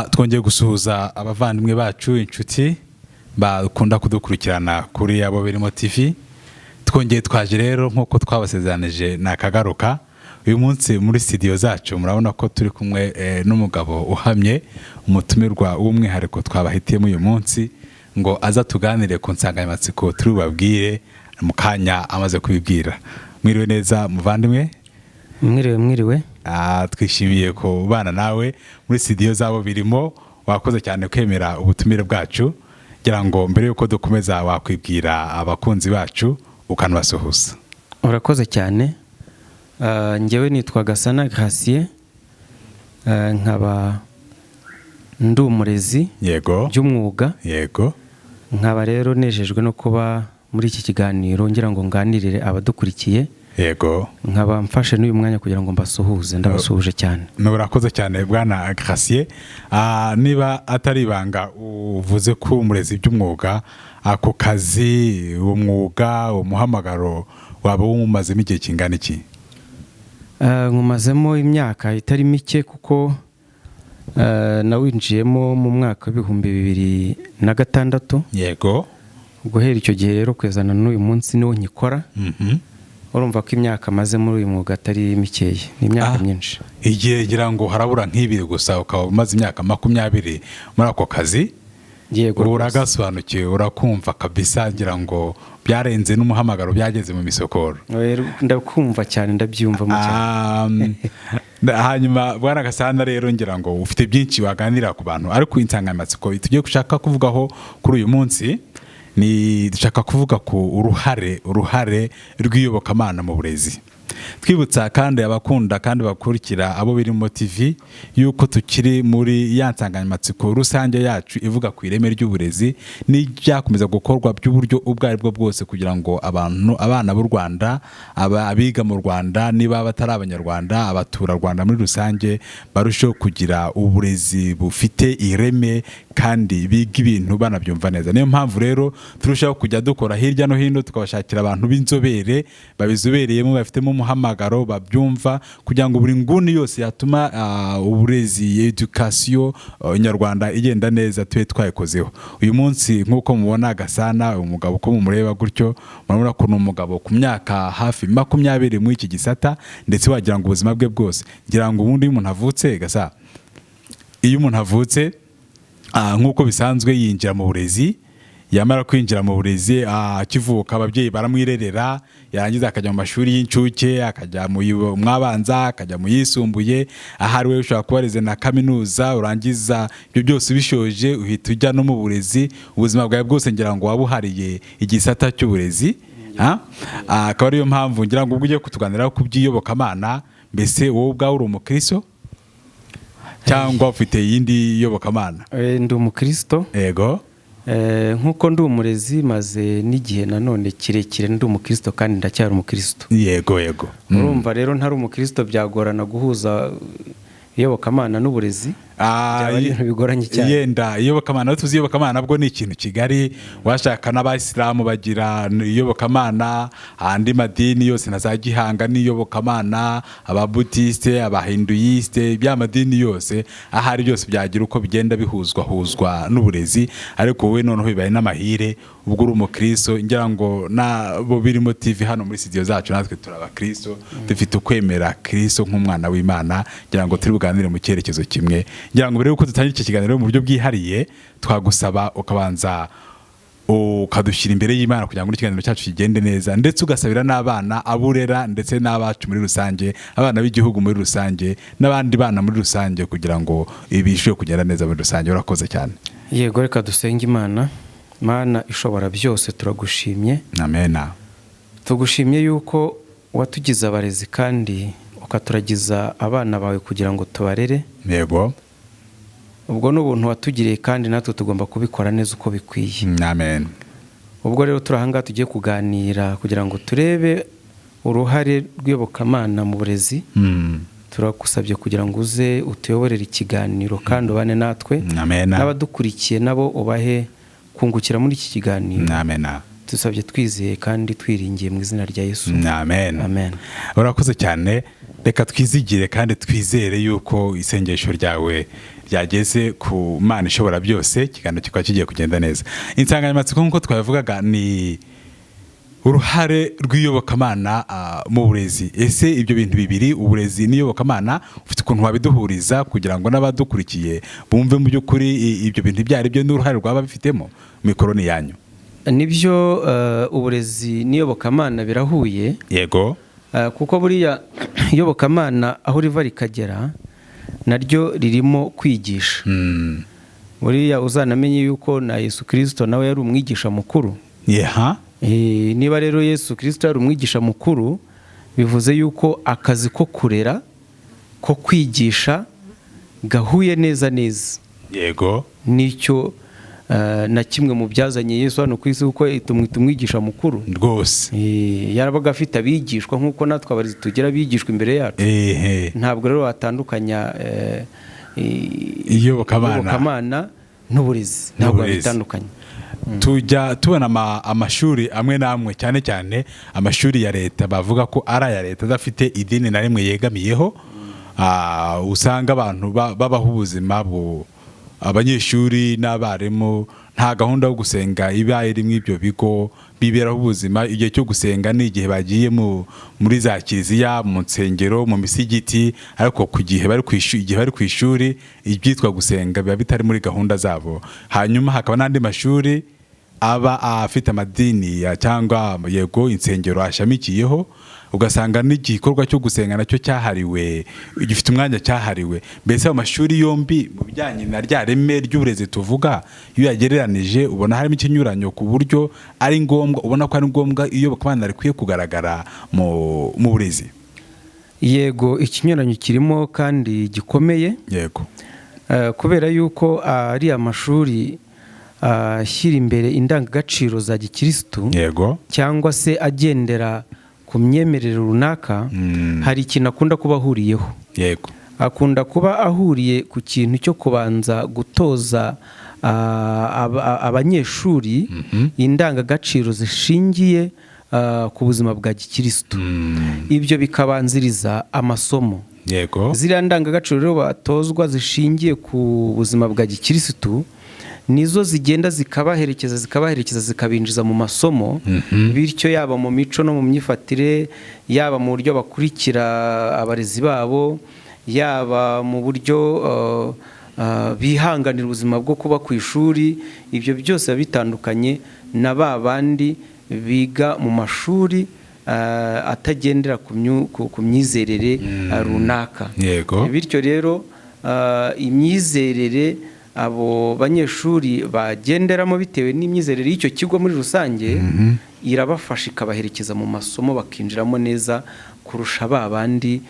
Twongeye gusuhuza abavandimwe bacu inshuti bakunda kudukurikirana kuri Abo Birimo TV. Twongeye twaje rero nkuko twabasezeranyije nakagaruka. Uyu munsi muri studio zacu murabona ko turi kumwe n'umugabo uhamye, umutumirwa w'umwihariko twabahitiyemo uyu munsi ngo aza tuganire ku nsanganyamatsiko turi babwire mu kanya amaze kubibwira. Mwiriwe neza muvandimwe? Mwiriwe. Twishimiye ko bana nawe muri studio zabo birimo. Wakoze cyane kwemera ubutumire bwacu. Gira ngo mbere yuko dukomeza wakwibwira abakunzi bacu ukanabasuhuza. Urakoze cyane. Njyewe nitwa Gasana Gratien, nkaba ndi umurezi Yego by'umwuga. Yego. Nkaba rero nejejwe no kuba muri iki kiganiro ngira ngo nganirire abadukurikiye. Yego. Nkaba mfashe n'uyu mwanya kugira ngo mbasuhuze, ndabasuhuje cyane. Urakoze cyane bwana Gratien. Niba atari ibanga uvuze ko umurezi by'umwuga, ako kazi umwuga umuhamagaro waba umazemo igihe kingana iki? Nkumazemo imyaka itari mike kuko nawinjiyemo mu mwaka w'2006. Yego. Guhera icyo gihe rero kwezana n'uyu munsi niwo nkikora. Urumva ko imyaka maze muri uyu mwuga atari mikeya, ni imyaka myinshi. Igihe gira ngo harabura nk'ibiri gusa ukaba umaze imyaka 20 muri ako kazi. Yego. Uragasobanukiwe, urakumva kabisa, ngira ngo byarenze n'umuhamagaro byageze mu misokoro. Ndakumva cyane, ndabyumva mu cyane. Hanyuma bwana Gasana rero ngira ngo ufite byinshi waganira ku bantu, ariko insanganyamatsiko tugiye gushaka kuvugaho kuri uyu munsi ni dushaka kuvuga ku uruhare rw'iyobokamana mu burezi. Twibutsa kandi abakunda kandi bakurikira Abo Birimo TV yuko tukiri muri ya nsanganyamatsiko rusange yacu ivuga ku ireme ry'uburezi n'ibyakomeza gukorwa by'uburyo ubwo ari bwo bwose kugira ngo abana b'u Rwanda, abiga mu Rwanda, niba batari abanyarwanda, abatura Rwanda muri rusange barushaho kugira uburezi bufite ireme kandi biga ibintu banabyumva neza. Niyo mpamvu rero turushaho kujya dukora hirya no hino tukabashakira abantu b'inzobere babizobereyemo, bafitemo umuhamagaro, babyumva, kugira ngo buri nguni yose yatuma uburezi, education nyarwanda igenda neza tube twayikozeho. Uyu munsi nkuko mubona Gasana umugabo ko mumureba gutyo, murabona ko n'umugabo ku myaka hafi 20 mu iki gisata, ndetse wagira ngo ubuzima bwe bwose. Ngira ngo ubundi umuntu avutse Gasa, iyo umuntu avutse nkuko bisanzwe yinjira mu burezi, yamara kwinjira mu burezi akivuka ababyeyi baramwirerera, yarangiza akajya mu mashuri y'incuke, akajya mu mwabanza, akajya mu yisumbuye, ahari we ushobora kubareze na kaminuza, urangiza ibyo byose bishoje uhita ujya no mu burezi. Ubuzima bwawe bwose ngira ngo wabuhariye igisata cy'uburezi. Akaba ariyo mpamvu ngira ngo ubwo ugiye kutuganiraho ku by'iyobokamana, mbese wowe ubwawe uri umukristo cyangwa ufite yindi yobokamana? Ndi umukristo. Yego. Nkuko ndi umurezi maze n'igihe nanone kirekire ndi umukristo kandi ndacyari umukristo. Yego. Urumva rero ntari umukristo byagorana guhuza iyobokamana n'uburezi. Ibintu bigoranye cyane. Yenda iyobokamana, tuzi iyobokamana bwo ni ikintu kigari. Washaka n'abayisilamu bagira iyobokamana, andi madini yose na za Gihanga n'iyobokamana, ababudiste, abahinduyiste, by'amadini yose ahari byose byagira uko bigenda bihuzwa n'uburezi. Ariko wowe noneho bibaye n'amahire ubwo uri umukristo. Ngira ngo Abo Birimo TV hano muri studio zacu natwe turabakristo, dufite ukwemera Kristo nk'umwana w'Imana. Ngira ngo turi buganire mu cyerekezo kimwe. Ngira ngo mbere yuko dutangira iki kiganiro mu buryo bwihariye, twagusaba ukabanza ukadushyira imbere y'Imana kugira ngo ikiganiro cyacu kigende neza, ndetse ugasabira n'abana aburera ndetse n'abacu muri rusange, abana b'igihugu muri rusange, n'abandi bana muri rusange, kugira ngo ibishe kugenda neza muri rusange. Urakoze cyane. Yego, reka dusenge Imana. Mana ishobora byose, turagushimye. Amena. Tugushimye yuko watugize abarezi kandi ukaturagiza abana bawe kugira ngo tubarere. Yego. Ubwo n'ubuntu watugiriye kandi natwe tugomba kubikora neza uko bikwiye. Amen. Ubwo rero turahanga tugiye kuganira kugira ngo turebe uruhare rw'iyobokamana mu burezi. Turagusabye kugira ngo uze utuyoborere ikiganiro kandi ubane natwe. Amen. N'abadukurikiye nabo ubahe kungukira muri iki kiganiro. Amen. Dusabye twizeye kandi twiringiye mu izina rya Yesu. Amen. Amen. Urakoze cyane. reka twizigire kandi twizere yuko isengesho ryawe ryageze ku Mana ishobora byose, ikiganiro kikaba kigiye kugenda neza. Insanganyamatsiko nk'uko twavugaga ni uruhare rw'iyobokamana mu burezi. Ese ibyo bintu bibiri, uburezi n'iyobokamana, ufite ukuntu wabiduhuriza kugira ngo n'abadukurikiye bumve mu by'ukuri ibyo bintu byari byo n'uruhare rwaba bifitemo? Mikoro ni yanyu. Nibyo, uburezi n'iyobokamana birahuye. Yego. Kuko buriya iyobokamana aho riva rikagera naryo ririmo kwigisha. Buriya uzanamenye yuko na Yesu Kristo nawe yari umwigisha mukuru. Yeha. Niba rero Yesu Kristo yari umwigisha mukuru, bivuze yuko akazi ko kurera, ko kwigisha gahuye neza neza. Yego. Nicyo na kimwe mu byazanye Yesu hano ku isi, kuko tumwigisha mukuru rwose. Yarabaga afite abigishwa nk'uko natwe abarezi tugira abigishwa imbere yacu. Ntabwo rero watandukanya iyobokamana n'uburezi, ntabwo bitandukanye. Tujya tubona amashuri amwe n'amwe, cyane cyane amashuri ya leta, bavuga ko ari aya leta adafite idini na rimwe yegamiyeho. Usanga abantu babaho ubuzima abanyeshuri n'abarimu nta gahunda yo gusenga iba iri mu ibyo bigo, biberaho ubuzima. Igihe cyo gusenga ni igihe bagiye muri za kiliziya, mu nsengero, mu misigiti, ariko ku gihe bari ku ishuri ibyitwa gusenga biba bitari muri gahunda zabo. Hanyuma hakaba n'andi mashuri aba afite amadini cyangwa yego insengero ashamikiyeho, ugasanga n'igikorwa cyo gusenga nacyo cyahariwe, gifite umwanya cyahariwe. Mbese amashuri yombi mu bijyanye na rya reme ry'uburezi tuvuga, iyo yagereranije ubona harimo ikinyuranyo, ku buryo ari ngombwa, ubona ko ari ngombwa iyobokamana rikwiye kugaragara mu burezi. Yego, ikinyuranyo kirimo kandi gikomeye. Yego. Kubera yuko ari amashuri ashyira imbere indangagaciro za gikirisitu. Yego. Cyangwa se agendera ku myemerere runaka, hari ikintu akunda kuba ahuriyeho. Yego. Akunda kuba ahuriye ku kintu cyo kubanza gutoza abanyeshuri indangagaciro zishingiye ku buzima bwa gikirisitu. Ibyo bikabanziriza amasomo. Yego. Ziriya ndangagaciro rero batozwa zishingiye ku buzima bwa gikirisitu nizo zigenda zikabaherekeza zikabinjiza mu masomo. Bityo yaba mu mico no mu myifatire, yaba mu buryo bakurikira abarezi babo, yaba mu buryo bihanganira ubuzima bwo kuba ku ishuri, ibyo byose biba bitandukanye na ba bandi biga mu mashuri atagendera ku myizerere runaka. Yego. Bityo rero imyizerere abo banyeshuri bagenderamo bitewe n'imyizerere y'icyo kigo muri rusange, irabafasha ikabaherekeza mu masomo bakinjiramo neza kurusha ba bandi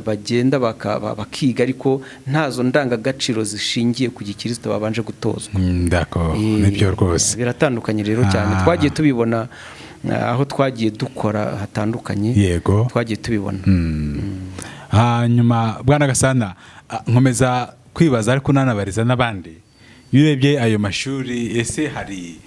bagenda bakiga ariko ntazo ndangagaciro zishingiye ku gikristo babanje gutozwa. Nibyo rwose biratandukanye rero cyane. Twagiye tubibona aho twagiye dukora hatandukanye. Yego. Twagiye tubibona. Hanyuma Bwana Gasana, nkomeza kwibaza ariko nanabariza n'abandi, iyo urebye ayo mashuri, ese hari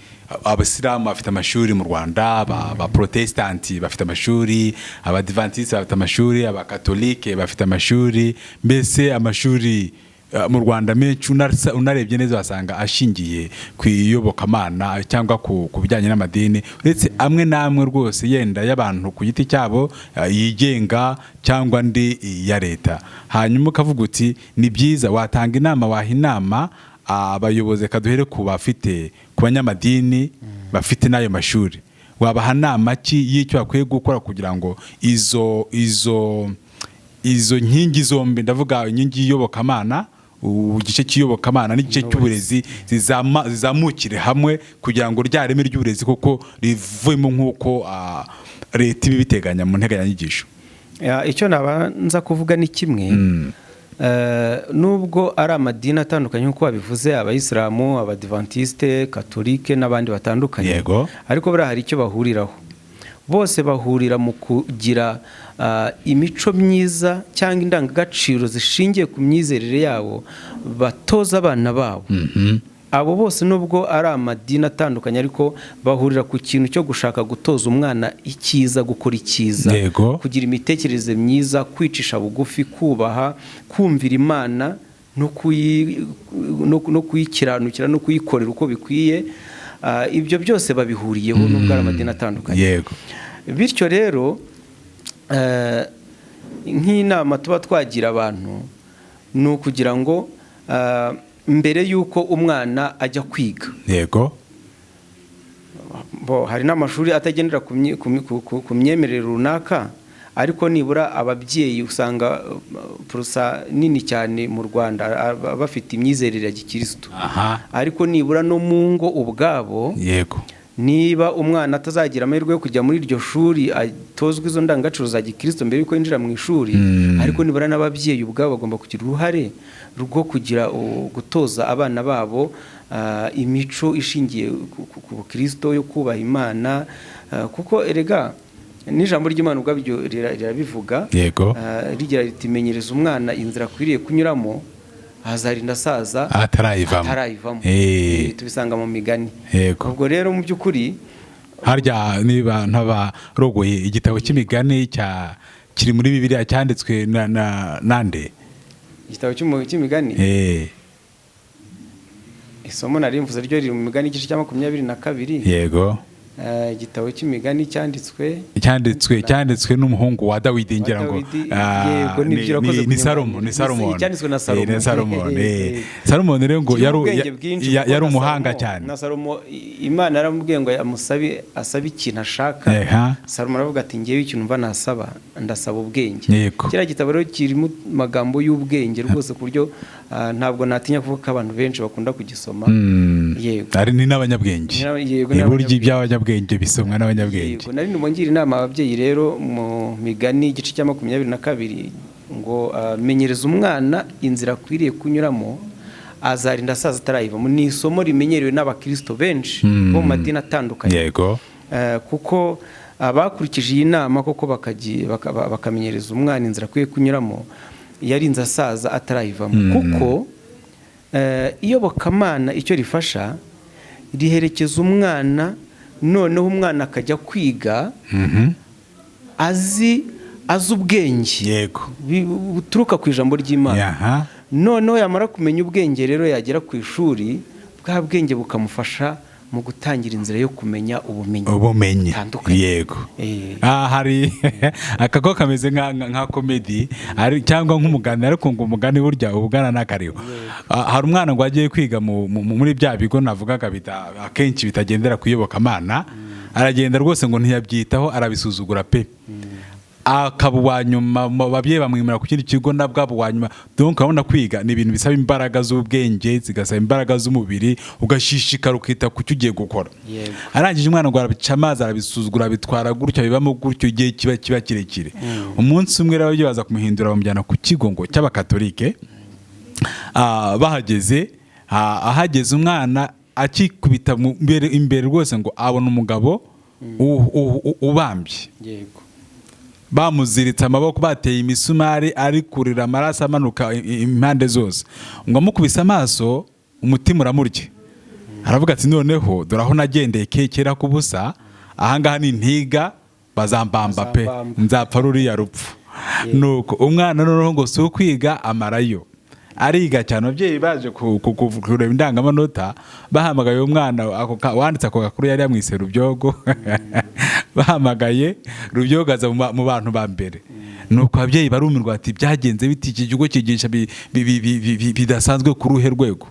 abasilamu bafite amashuri mu Rwanda, abaprotestanti bafite amashuri, abadivantiste bafite amashuri, abakatolike bafite amashuri, mbese amashuri mu Rwanda menshi unarebye neza wasanga ashingiye ku iyobokamana cyangwa ku bijyanye n'amadini, uretse amwe n'amwe rwose yenda y'abantu ku giti cyabo yigenga cyangwa ndi ya leta. Hanyuma ukavuga uti ni byiza, watanga inama, waha inama abayobozi, kaduhere ku banyamadini bafite n'ayo mashuri, wabaha nama ki y'icyo bakwiye gukora kugira ngo izo nkingi zombi, ndavuga inkingi y'iyobokamana, igice cy'iyobokamana n'igice cy'uburezi zizamukire hamwe kugira ngo rya reme ry'uburezi koko rivuyemo nk'uko leta ibiteganya mu nteganyanyigisho? Icyo nabanza kuvuga ni kimwe. Nubwo ari amadini atandukanye nk'uko babivuze, abayisilamu, abadivantiste, katolike n'abandi batandukanye. Yego. Ariko buriya hari icyo bahuriraho. Bose bahurira mu kugira imico myiza cyangwa indangagaciro zishingiye ku myizerere yabo batoza abana babo. abo bose nubwo ari amadini atandukanye ariko bahurira ku kintu cyo gushaka gutoza umwana icyiza, gukora icyiza, kugira imitekerereze myiza, kwicisha bugufi, kubaha, kumvira Imana no kuyikiranukira no kuyikorera uko bikwiye. Ibyo byose babihuriyeho nubwo ari amadini atandukanye. Bityo rero nk'inama tuba twagira abantu ni ukugira ngo mbere y'uko umwana ajya kwiga, hari n'amashuri atagendera ku myemerere runaka, ariko nibura ababyeyi usanga purusa nini cyane mu Rwanda bafite imyizerere ya gikristo, ariko nibura no mu ngo ubwabo, niba umwana atazagira amahirwe yo kujya muri iryo shuri atozwa izo ndangagaciro za gikristo mbere yuko yinjira mu ishuri, ariko nibura n'ababyeyi ubwabo bagomba kugira uruhare rwo kugira gutoza abana babo imico ishingiye ku Kristo yo kubaha Imana, kuko erega n'ijambo ry'Imana ubwabyo rirabivuga, rigira riti menyereza umwana inzira akwiriye kunyuramo azarinda asaza atarayivamo. Tubisanga mu migani. Ubwo rero mu by'ukuri harya niba ntabarogoye igitabo cy'imigani kiri muri Bibiliya cyanditswe nande? Igitabo cy'imigani isomo nari mvuze ryo riri mu migani igice cya 22. Igitabo cy'imigani cyanditswe n'umuhungu wa Dawidi, ngira ngo ni Salomo rero ngo yari umuhanga cyane. na Salomo Imana yaramubwiye ngo asabe ikintu ashaka. Salomo aravuga ati ngewe ikintu mva ndasaba ubwenge. Kira gitabo rero kirimo magambo y'ubwenge rwose ku buryo ntabwo natinya kuvuga ko abantu benshi bakunda kugisoma. Ari ni n'abanyabwenge. Burya iby'abanyabwenge bisomwa n'abanyabwenge. Nari ngira inama ababyeyi rero mu migani igice cya 22 ngo menyereza umwana inzira akwiriye kunyuramo azarinda asaza atarayivamo. Ni isomo rimenyerewe n'abakristo benshi bo mu madini atandukanye, kuko abakurikije iyi nama koko bakamenyereza umwana inzira akwiriye kunyuramo yarinze asaza atarayivamo. Kuko iyobokamana icyo rifasha riherekeza umwana, noneho umwana akajya kwiga azi ubwenge buturuka ku ijambo ry'Imana. Noneho yamara kumenya ubwenge rero yagera ku ishuri, bwa bwenge bukamufasha mu gutangira inzira yo kumenya ubumenyi. Hari akako kameze nka komedi cyangwa nk'umugani, ariko ngo umugani burya ubugana n'akariho. Hari umwana ngo agiye kwiga muri bya bigo navugaga akenshi bitagendera kuyobokamana, aragenda rwose ngo ntiyabyitaho, arabisuzugura pe. Akaba uwanyuma, ababyeyi bamwimira ku kindi kigo nabwo uwanyuma. Donc urabona kwiga ni ibintu bisaba imbaraga z'ubwenge, zigasaba imbaraga z'umubiri, ugashishikara ukita ku cyo ugiye gukora. Arangije umwana ngo arabica amazi, arabisuzugura, bitwara gutyo, bibamo gutyo, igihe kiba kirekire. Umunsi umwe rero baza kumuhindura, bamujyana ku kigo ngo cy'abakatolike. Ahageze umwana akikubita imbere rwose ngo abona umugabo ubambye, bamuziritse amaboko, bateye imisumari, ari kurira amaraso amanuka impande zose. Ngo amukubise amaso umutima uramurya, aravuga ati noneho dore aho nagendeye kera kubusa, ahangaha ni ntiga bazambamba pe, nzapfa ruriya rupfu. Nuko umwana noneho ngo si ukwiga amarayo, ariga cyane. Ababyeyi baje kureba indangamanota, bahamagaye umwana wanditse ako gakuru yari yamwise Rubyogo. Bahamagaye Rubyogo aza mu bantu ba mbere. Nuko ababyeyi barumirwa ati byagenze biti, iki kigo cyigisha bidasanzwe ku ruhe rwego.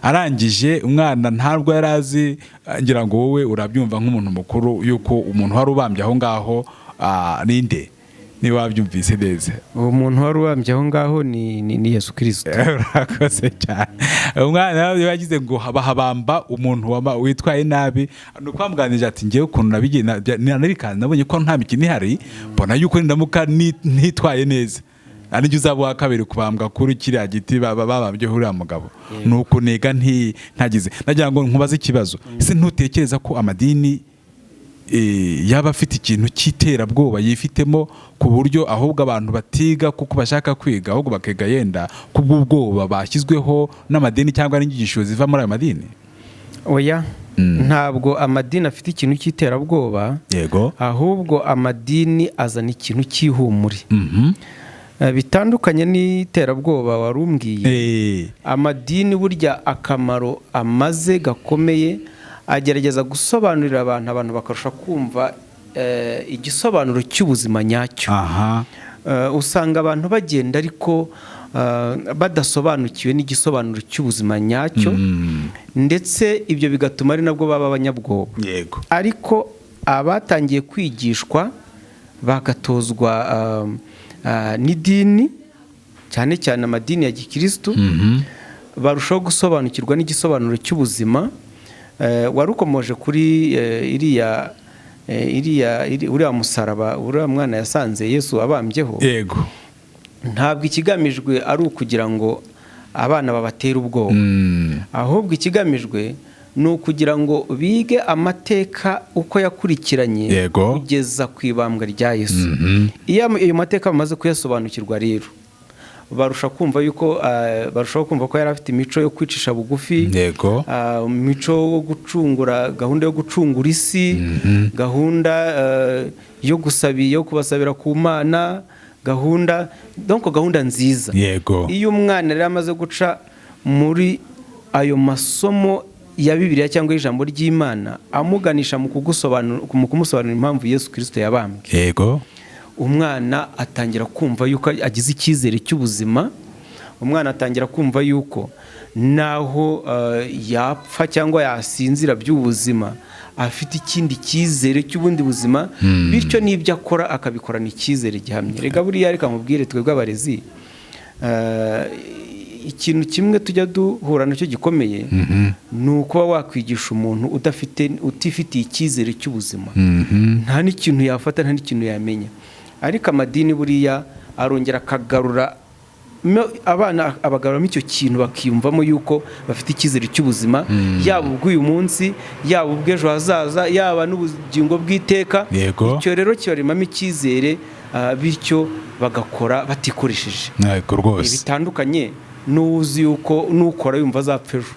Arangije umwana ntabwo yarazi, ngira ngo wowe urabyumva nk'umuntu mukuru yuko umuntu wari ubambye aho ngaho ninde? Ni wabyumvise neza. Umuntu wari ubambye aho ngaho ni Yesu Kristo. Urakoze cyane. Umwana yagize ngo habamba umuntu witwaye nabi, nukwamganije ati ngiye ukuntu nabigenda nabonye ko nta mikino ihari, mbona yuko ndamuka ntitwaye neza. Anijye uzaba kabiri kubambwa kuri kiriya giti babambye huriya mugabo. Nuko nega ntagize. Nagira ngo nkubaze ikibazo. Ese ntutekereza ko amadini yaba afite ikintu cy'iterabwoba yifitemo, ku buryo ahubwo abantu batiga kuko bashaka kwiga, ahubwo bakega yenda kubw'ubwoba bashyizweho n'amadini cyangwa n'inyigisho ziva muri ayo madini? oya ntabwo amadini afite ikintu cy'iterabwoba, yego, ahubwo amadini azana ikintu cy'ihumure bitandukanye n'iterabwoba wari umbwiye. Amadini burya akamaro amaze gakomeye, agerageza gusobanurira abantu bakarusha kumva igisobanuro cy'ubuzima nyacyo. Usanga abantu bagenda ariko badasobanukiwe n'igisobanuro cy'ubuzima nyacyo, ndetse ibyo bigatuma ari nabwo baba abanyabwoba. yego, ariko abatangiye kwigishwa bagatozwa n'idini, cyane cyane amadini ya gikristo, barushaho gusobanukirwa n'igisobanuro cy'ubuzima. Warukomoje kuri uriya musaraba uriya mwana yasanze Yesu abambyeho. yego, ntabwo ikigamijwe ari ukugira ngo abana babatere ubwoba, ahubwo ikigamijwe ni ukugira ngo bige amateka uko yakurikiranye Yego. kugeza ku ibambwa rya Yesu. Iyo ayo mateka bamaze kuyasobanukirwa rero, barushaho kumva ko yari afite imico yo kwicisha bugufi, yego, imico yo gucungura, gahunda yo gucungura isi, gahunda yo kubasabira ku Mana, gahunda nziza. yego, Iyo umwana rero amaze guca muri ayo masomo ya Bibiliya cyangwa ijambo ry'Imana, amuganisha mu kumusobanurira impamvu Yesu Kristo yabambwe, yego, umwana atangira kumva yuko agize icyizere cy'ubuzima. Umwana atangira kumva yuko naho yapfa cyangwa yasinzira by'ubuzima, afite ikindi cyizere cy'ubundi buzima, bityo n'ibyo akora akabikorana icyizere gihamye. Rega buriya reka mubwire twebwe abarezi, ikintu kimwe tujya duhura nacyo gikomeye, ni ukuba wakwigisha umuntu utifitiye icyizere cy'ubuzima. Nta n'ikintu yafata, nta n'ikintu yamenya. Ariko amadini buriya arongera akagarura abana, abagaruramo icyo kintu, bakiyumvamo yuko bafite icyizere cy'ubuzima, yaba ubw'uyu munsi, yaba ubw'ejo hazaza, yaba n'ubugingo bw'iteka. Yego. Icyo rero kibaremamo icyizere, bityo bagakora batikoresheje. yego rwose, Bitandukanye n'uzi yuko n'ukora yumva azapfa ejo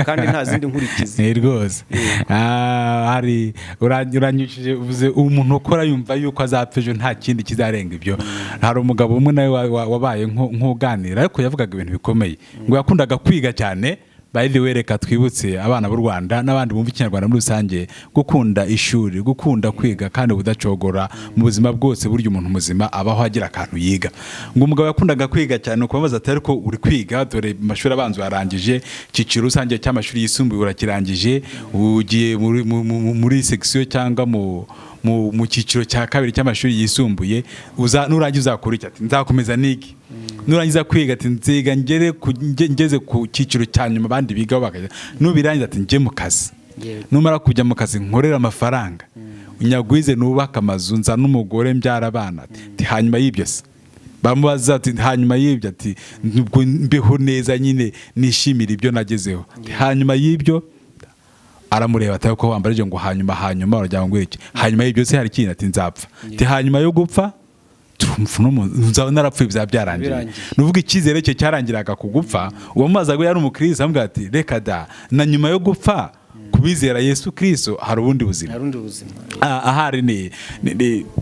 kandi nta zindi nkurikizi. rwose. Hari uranyujije uvuze umuntu ukora yumva yuko azapfa ejo nta kindi kizarenga ibyo. Hari umugabo umwe nawe wabaye nk'uganira, ariko yavugaga ibintu bikomeye, ngo yakundaga kwiga cyane. By the way, reka twibutse abana b'u Rwanda n'abandi bumva ikinyarwanda muri rusange, gukunda ishuri, gukunda kwiga kandi ubudacogora mu buzima bwose. Burya umuntu muzima abaho agira akantu yiga. Ngo umugabo yakundaga kwiga cyane, ukubabaza ati ariko uri kwiga, dore amashuri abanza yarangije, cyiciro rusange cy'amashuri yisumbuye urakirangije, ugiye muri section cyangwa mu cyiciro cya kabiri cy'amashuri yisumbuye, nurangiza uzakora iki? Ati nzakomeza nige. Nurangiza kwiga ati nziga ngeze ku cyiciro cya nyuma abandi bigaho bakajya. Nubirangiza ati njye mu kazi. Numara kujya mu kazi nkorera amafaranga, unyagwize nubaka amazu, nza n'umugore, mbyara abana. Ati hanyuma y'ibyo se? Bamubaza ati hanyuma y'ibyo, ati nubwo mbeho neza nyine nishimira ibyo nagezeho. Hanyuma y'ibyo aramureba ati ko wambarije ngo hanyuma urajya ngo iki? Hanyuma y'ibyo se hari ikintu? Ati nzapfa. Ati hanyuma yo gupfa narapfuye bizaba byarangiye. Nuvuga icyizere cye cyarangiraga ku gupfa. Uwo mumaza ngo yari umukristo, amubwira ati reka da, na nyuma yo gupfa kubizera Yesu Kristo hari ubundi buzima. Ahari ni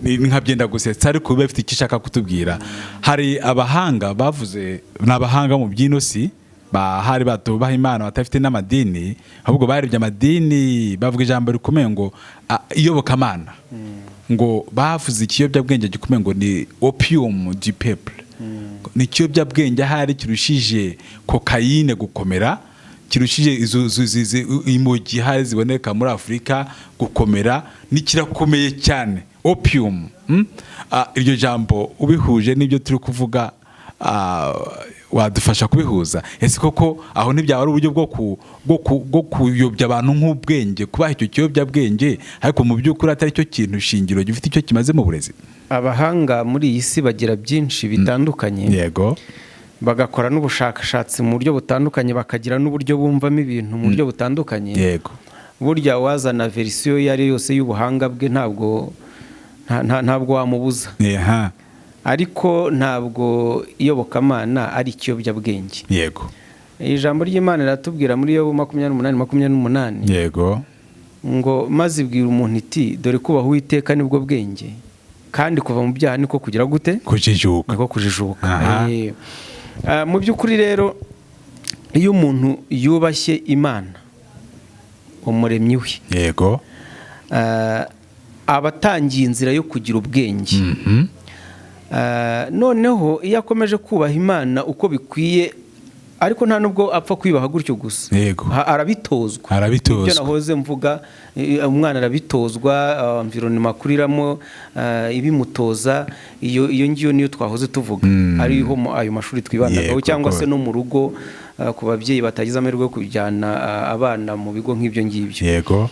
nkabyenda gusetsa, ariko biba bifite icyo ishaka kutubwira. Hari abahanga bavuze, n'abahanga mu by'inosi, bahari batubaha Imana, batafite n'amadini, ahubwo barebye amadini, bavuga ijambo rikomeye ngo iyobokamana. Ngo bavuze ikiyobyabwenge gikomeye ngo ni opium du peuple. Ni ikiyobyabwenge ahari kirushije kokayine gukomera, kirushije izo imogi hari ziboneka muri Afurika gukomera, ni kirakomeye cyane opium. Iryo jambo ubihuje n'ibyo turi kuvuga, wadufasha kubihuza? Ese koko aho ntibyaba ari uburyo bwo kuyobya abantu nk'ubwenge, kubaha icyo kiyobyabwenge, ariko mu by'ukuri atari cyo kintu shingiro gifite icyo kimaze mu burezi? Abahanga muri iyi si bagira byinshi bitandukanye. Yego. Bagakora n'ubushakashatsi mu buryo butandukanye, bakagira n'uburyo bumvamo ibintu mu buryo butandukanye. Yego. Burya wazana verisiyo iyo ari yose y'ubuhanga bwe ntabwo wamubuza. Ariko ntabwo iyobokamana ari ikiyobyabwenge. Yego. ijambo ry'Imana riratubwira muri Yobu 28:28 yego ngo maze ibwira umuntu iti dore kubaha Uwiteka nibwo bwenge kandi kuva mu byaha niko kugira gute kujijuka niko kujijuka. Mu by'ukuri rero iyo umuntu yubashye Imana umuremyi we yego abatangiye inzira yo kugira ubwenge. Noneho iyo akomeje kubaha Imana uko bikwiye ariko nta nubwo apfa kwibaha gutyo gusa, arabitozwa. Ibyo nahoze mvuga, umwana arabitozwa, environnement akuriramo ibimutoza, iyo ngiyo niyo twahoze tuvuga ariho ayo mashuri twibandagaho, cyangwa se no mu rugo ku babyeyi batagize amahirwe yo kujyana abana mu bigo nk'ibyo ngibyo. Yego.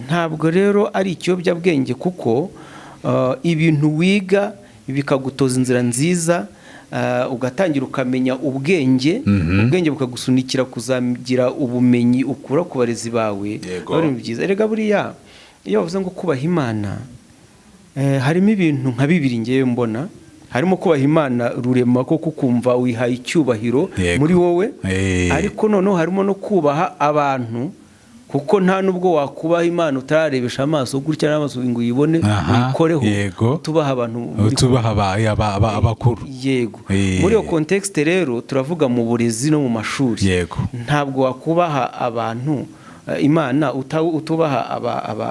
Ntabwo rero ari ikiyobyabwenge kuko ibintu wiga bikagutoza inzira nziza, ugatangira ukamenya ubwenge, ubwenge bukagusunikira kuzagira ubumenyi ukura ku barezi bawe. Ari byiza. Erega buriya iyo bavuze ngo kubaha Imana harimo ibintu nka bibiri ngewe mbona. Harimo kubaha Imana rurema ko kukumva wihaye icyubahiro muri wowe, ariko noneho harimo no kubaha abantu, kuko nta nubwo wakubaha Imana utararebesha amaso gutya n'amaso ngo uyibone uyikoreho. Tubaha abantu, tubaha abakuru. Yego. Muri iyo context rero turavuga mu burezi no mu mashuri. Yego. Ntabwo wakubaha abantu Imana utubaha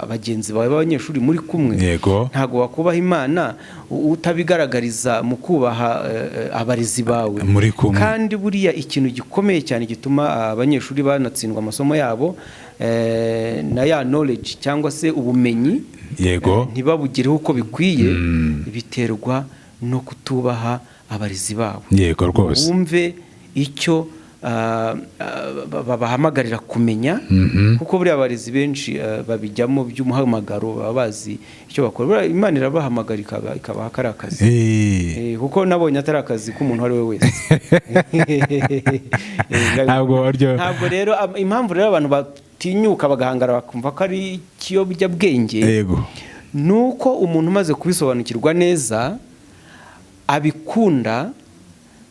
abagenzi bawe b'abanyeshuri muri kumwe. Yego. Ntabwo wakubaha Imana utabigaragariza mu kubaha abarezi bawe muri kumwe. Kandi buriya ikintu gikomeye cyane gituma abanyeshuri banatsindwa amasomo yabo na ya knowledge cyangwa se ubumenyi ntibabugireho uko bikwiye, biterwa no kutubaha abarezi babo. Yego rwose. Wumve icyo babahamagarira kumenya, kuko buriya abarezi benshi babijyamo by'umuhamagaro, baba bazi icyo bakora. Imana irabahamagara ikabaha kari akazi, kuko nabonye atari akazi k'umuntu ari we wese. Ntabwo rero impamvu rero abantu batinyuka bagahangara bakumva ko ari ikiyobyabwenge, nuko umuntu umaze kubisobanukirwa neza abikunda,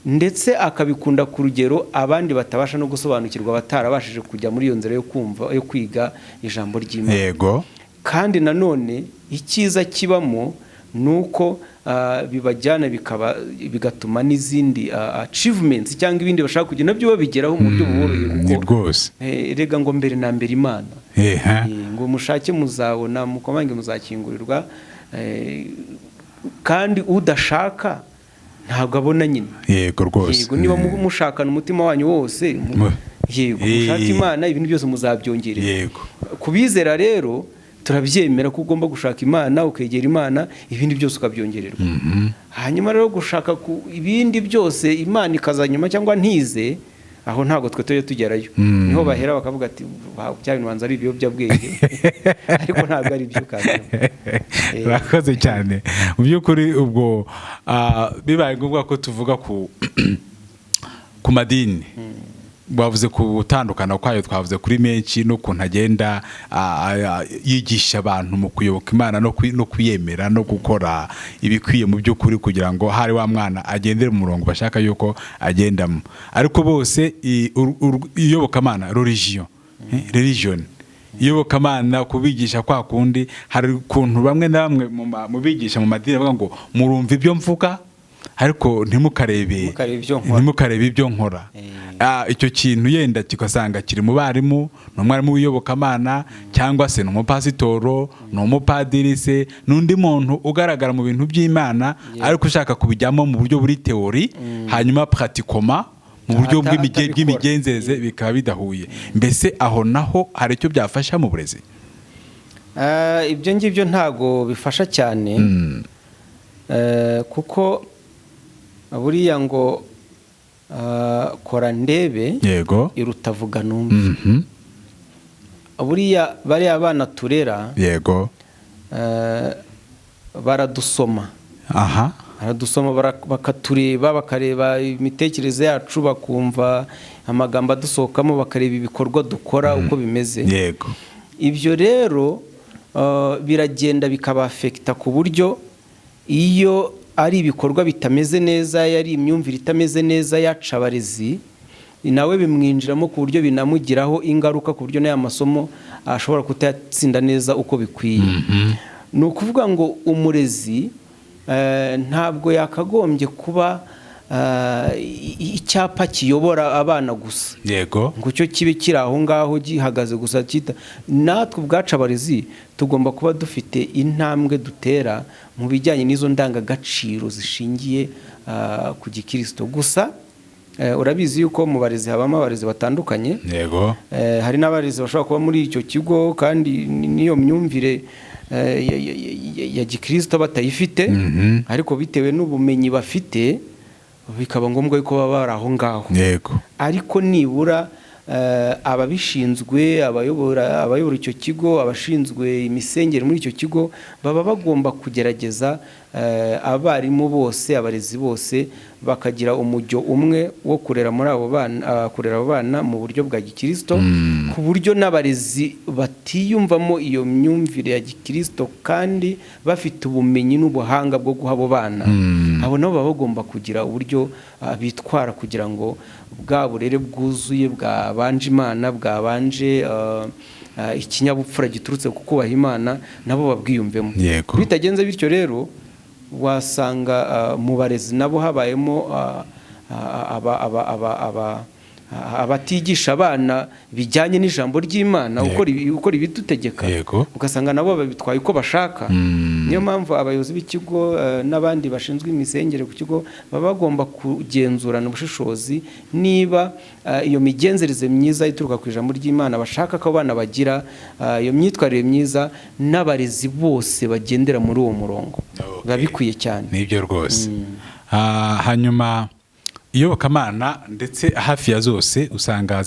ndetse akabikunda ku rugero abandi batabasha no gusobanukirwa, batarabashije kujya muri iyo nzira yo kumva, yo kwiga ijambo ry'Imana. Yego. Kandi nanone icyiza kibamo nuko bibajyana bigatuma n'izindi achievements cyangwa ibindi bashaka kugenda nabyo babigeraho mu buryo buboroheye, kuko rega ngo mbere na mbere Imana ngo mushake muzabona, mukomange muzakingurirwa, kandi udashaka ntabwo abona nyine. Yego rwose. Yego, niba mushakana umutima wanyu wose, yego mushaka Imana, ibintu byose muzabyongerera. Yego. Kubizera rero turabyemera ko ugomba gushaka Imana, ukegera Imana, ibindi byose ukabyongererwa. Hanyuma rero gushaka ibindi byose Imana ikazanyuma cyangwa ntize, aho ntabwo twe tujya tugerayo. Niho bahera bakavuga ati bya bintu banza ari ibiyobyabwenge, ariko ntabwo ari byo kandi. Bakoze cyane. Mu by'ukuri ubwo bibaye ngombwa ko tuvuga ku madini, bavuze ku gutandukana kwayo, twavuze kuri menshi n'ukuntu agenda yigisha abantu mu kuyoboka Imana no kuyemera no gukora ibikwiye mu by'ukuri kugira ngo hari wa mwana agendere mu murongo bashaka yuko agendamo. Ariko bose iyobokamana religion iyobokamana kubigisha kwa kundi, hari ukuntu bamwe na bamwe mu bigisha mu madini bavuga ngo murumva ibyo mvuga ariko ntimukarebe ibyo nkora. Icyo kintu yenda kikasanga kiri mu barimu, n'umwarimu w'iyobokamana, cyangwa se n'umupasitoro, n'umupadiri se, n'undi muntu ugaragara mu bintu by'Imana ariko ushaka kubijyamo mu buryo buri teori, hanyuma pratikoma mu buryo bw'imigenzereze bikaba bidahuye. Mbese aho naho hari icyo byafasha mu burezi? Ibyo ngibyo ntago bifasha cyane, kuko buriya ngo kora ndebe iruta vuga numve. Buriya bariya abana turera, yego, baradusoma. Baradusoma bakatureba, bakareba imitekerereze yacu, bakumva amagambo adusohokamo, bakareba ibikorwa dukora uko bimeze. Yego. Ibyo rero biragenda bikabafekita ku buryo iyo ari ibikorwa bitameze neza, yari imyumvire itameze neza yaca abarezi, nawe bimwinjiramo ku buryo binamugiraho ingaruka, ku buryo n'aya masomo ashobora kutayatsinda neza uko bikwiye. Ni ukuvuga ngo umurezi ntabwo yakagombye kuba icyapa kiyobora abana gusa, yego, ngo cyo kibe kiri aho ngaho gihagaze gusa kita. Natwe ubwacu abarezi tugomba kuba dufite intambwe dutera mu bijyanye n'izo ndangagaciro zishingiye ku gikristo. Gusa urabizi yuko mu barezi habamo abarezi batandukanye, yego, hari n'abarezi bashobora kuba muri icyo kigo kandi n'iyo myumvire ya gikristo batayifite, ariko bitewe n'ubumenyi bafite bikaba ngombwa yuko baba bari aho ngaho. yego, ariko nibura ababishinzwe, abayobora icyo kigo, abashinzwe imisengere muri icyo kigo, baba bagomba kugerageza abarimu bose, abarezi bose bakagira umujyo umwe wo kurera muri abo bana mu buryo bwa gikristo, ku buryo n'abarezi batiyumvamo iyo myumvire ya gikristo kandi bafite ubumenyi n'ubuhanga bwo guha abo bana. Abo nabo baba bagomba kugira uburyo bitwara kugira ngo bwa burere bwuzuye bwabanje Imana, bwabanje ikinyabupfura giturutse ku kubaha Imana, nabo babwiyumvemo. Bitagenze bityo rero wasanga mu barezi nabo habayemo abatigisha abana bijyanye n'ijambo ry'Imana, ukora ibidutegeka, ugasanga nabo babitwaye uko bashaka. Niyo mpamvu abayobozi b'ikigo n'abandi bashinzwe imisengere ku kigo baba bagomba kugenzurana ubushishozi niba iyo migenzereze myiza ituruka ku ijambo ry'Imana bashaka ko abana bagira, iyo myitwarire myiza, n'abarezi bose bagendera muri uwo murongo. Biba bikwiye cyane. Nibyo rwose. Hanyuma iyobokamana ndetse hafi ya zose usanga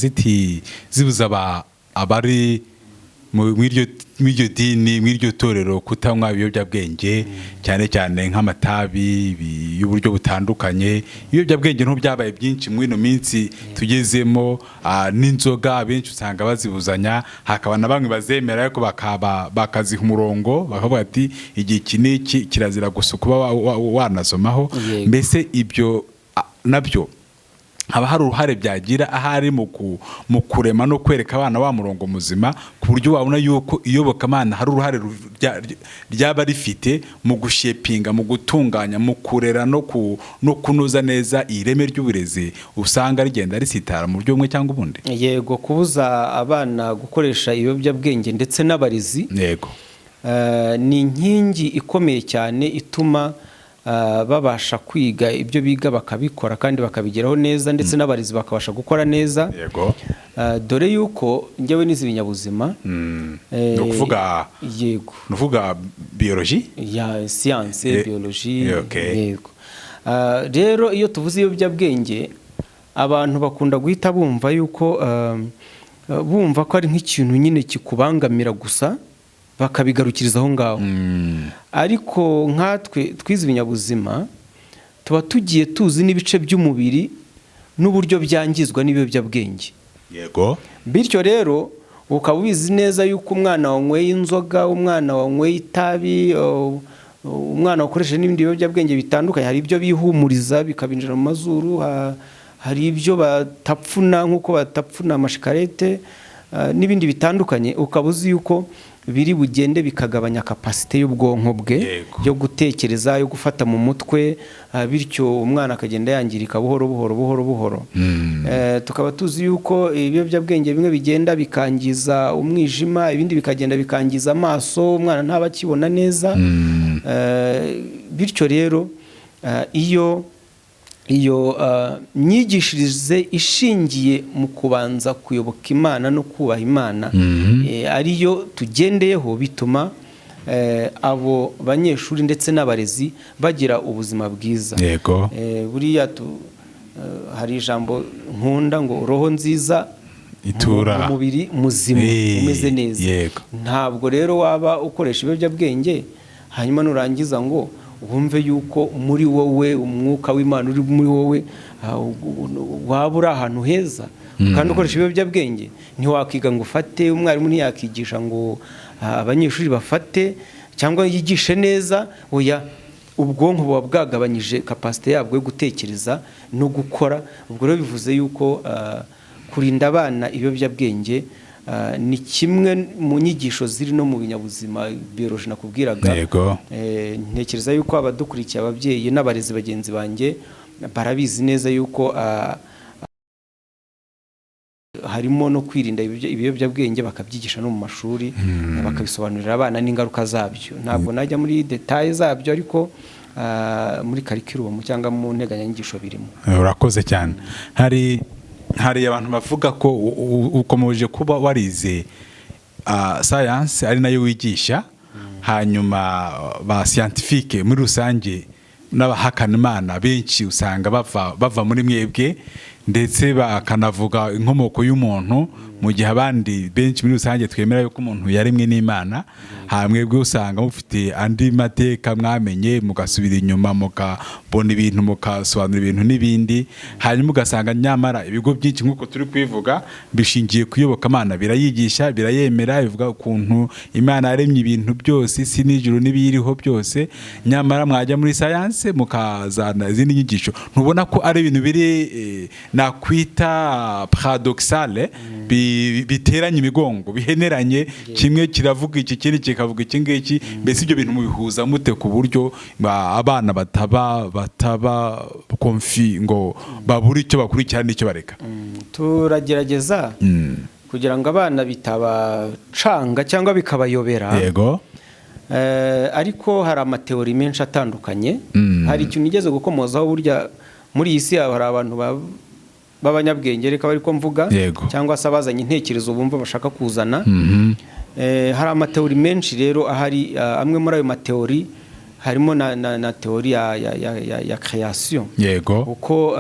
zibuza abari mw'iryo dini, mw'iryo torero kutanywa ibiyobyabwenge, cyane cyane nk'amatabi y'uburyo butandukanye. Ibiyobyabwenge nto byabaye byinshi muri ino minsi tugezemo, n'inzoga abenshi usanga bazibuzanya, hakaba na bamwe bazemera ariko bakaziha umurongo, bakavuga ati igihe iki n'iki kirazira gusa kuba wanasomaho. Mbese ibyo nabyo haba hari uruhare byagira ahari mu kurema no kwereka abana wa murongo muzima, ku buryo wabona yuko iyobokamana hari uruhare ryaba rifite mu gushepinga, mu gutunganya, mu kurera no kunoza neza ireme ry'uburezi usanga rigenda risitara mu buryo bumwe cyangwa ubundi. Yego, kubuza abana gukoresha ibiyobyabwenge ndetse n'abarezi, yego, ni inkingi ikomeye cyane ituma babasha kwiga ibyo biga bakabikora kandi bakabigeraho neza, ndetse n'abarezi bakabasha gukora neza. Yego. Dore yuko njyewe nize ibinyabuzima, no kuvuga, yego, no kuvuga biology, ya science, biology. Yego. Rero iyo tuvuze ibiyobyabwenge abantu bakunda guhita bumva yuko bumva ko ari nk'ikintu nyine kikubangamira gusa, bakabigarukiriza aho ngaho. Ariko nkatwe twize ibinyabuzima tuba tugiye tuzi n'ibice by'umubiri n'uburyo byangizwa n'ibiyobyabwenge. Yego. Bityo rero ukaba ubizi neza yuko umwana wanyweye inzoga, umwana wanyweye itabi, umwana wakoresheje n'ibindi biyobyabwenge bitandukanye, hari ibyo bihumuriza bikabinjira mu mazuru, hari ibyo batapfuna nk'uko batapfuna amashikarete n'ibindi bitandukanye, ukaba uzi yuko biri bugende bikagabanya kapasite y'ubwonko bwe yo gutekereza, yo gufata mu mutwe, bityo umwana akagenda yangirika buhoro buhoro. Tukaba tuzi yuko ibiyobyabwenge bimwe bigenda bikangiza umwijima, ibindi bikagenda bikangiza amaso, umwana ntaba akibona neza. Bityo rero iyo myigishirize ishingiye mu kubanza kuyoboka Imana no kubaha Imana ariyo tugendeyeho, bituma abo banyeshuri ndetse n'abarezi bagira ubuzima bwiza. Yego. Buriya hari ijambo nkunda ngo roho nziza itura umubiri muzima umeze neza. Yego. Ntabwo rero waba ukoresha ibiyobyabwenge hanyuma nurangiza ngo wumve yuko muri wowe umwuka w'Imana uri muri wowe, waba uri ahantu heza kandi ukoresha ibiyobyabwenge. Ntiwakiga ngo ufate, umwarimu ntiyakigisha ngo abanyeshuri bafate cyangwa yigishe neza, oya, ubwonko buba bwagabanyije kapasite yabwo yo gutekereza no gukora. Ubwo rero bivuze yuko kurinda abana ibiyobyabwenge ni kimwe mu nyigisho ziri no mu binyabuzima biology nakubwiraga. Ntekereza yuko abadukurikiye, ababyeyi n'abarezi bagenzi banjye barabizi neza yuko harimo no kwirinda ibiyobyabwenge bakabyigisha no mu mashuri, bakabisobanurira abana n'ingaruka zabyo. Ntabwo najya muri details zabyo, ariko muri curriculum cyangwa mu nteganyanyigisho birimo. Urakoze cyane. Hari abantu bavuga ko ukomeje kuba warize science ari nayo wigisha, hanyuma ba scientifique muri rusange n'abahakana Imana benshi usanga bava muri mwebwe, ndetse bakanavuga inkomoko y'umuntu, mu gihe abandi benshi muri rusange twemera yuko umuntu yaremwe n'Imana. Mwebwe usanga mufite andi mateka mwamenye, mugasubira inyuma mukabona ibintu, mukasobanura ibintu n'ibindi, hanyuma ugasanga nyamara ibigo byinshi nk'uko turi kwivuga bishingiye kuyoboka Imana, birayigisha, birayemera, bivuga ukuntu Imana yaremye ibintu byose, isi n'ijuru n'ibiyiriho byose, nyamara mwajya muri science mukazana izindi nyigisho. Ntubona ko ari ibintu biri nakwita paradoxale, biteranye imigongo, biheneranye, kimwe kiravuga iki, kindi kikavuga iki ngiki? Mbese ibyo bintu mubihuza mute ku buryo abana bataba konfi ngo babure icyo bakurikirana n'icyo bareka? Turagerageza kugira ngo abana bitabacanga cyangwa bikabayobera. Yego. Ariko hari amateori menshi atandukanye. Hari ikintu nigeze gukomozaho, burya muri iyi si hari abantu b'abanyabwenge, reka bari ko mvuga, cyangwa se abazanye intekerezo bumva bashaka kuzana. Hari amateori menshi rero ahari. Amwe muri ayo mateori harimo na teori ya création. Yego. Uko